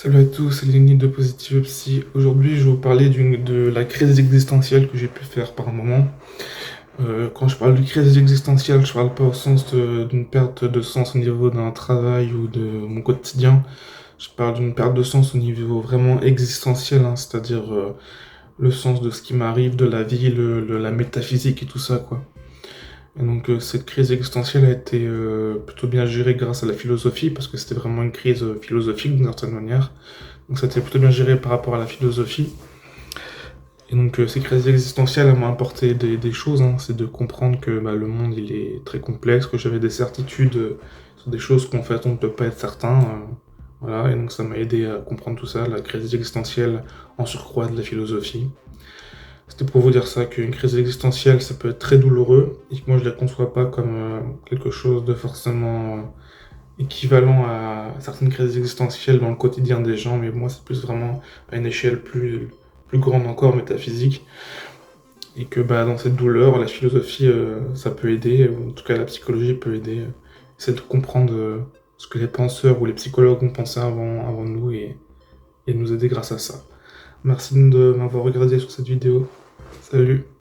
Salut à tous, c'est Lenny de Positive Psy. Aujourd'hui, je vais vous parler de la crise existentielle que j'ai pu faire par moment. Quand je parle de crise existentielle, je parle pas au sens d'une perte de sens au niveau d'un travail ou de mon quotidien. Je parle d'une perte de sens au niveau vraiment existentiel, hein, c'est-à-dire le sens de ce qui m'arrive, de la vie, la métaphysique et tout ça, quoi. Et donc cette crise existentielle a été plutôt bien gérée grâce à la philosophie, parce que c'était vraiment une crise philosophique d'une certaine manière. Donc ça a été plutôt bien géré par rapport à la philosophie. Et donc ces crises existentielles elles m'ont apporté des choses, hein. C'est de comprendre que le monde il est très complexe, que j'avais des certitudes sur des choses qu'en fait on ne peut pas être certain. Voilà, et donc ça m'a aidé à comprendre tout ça, la crise existentielle en surcroît de la philosophie. C'était pour vous dire ça, qu'une crise existentielle, ça peut être très douloureux, et que moi je ne la conçois pas comme quelque chose de forcément équivalent à certaines crises existentielles dans le quotidien des gens, mais moi c'est plus vraiment à une échelle plus grande encore, métaphysique, et que dans cette douleur, la philosophie, ça peut aider, ou en tout cas la psychologie peut aider, c'est de comprendre ce que les penseurs ou les psychologues ont pensé avant nous, et nous aider grâce à ça. Merci de m'avoir regardé sur cette vidéo. Salut.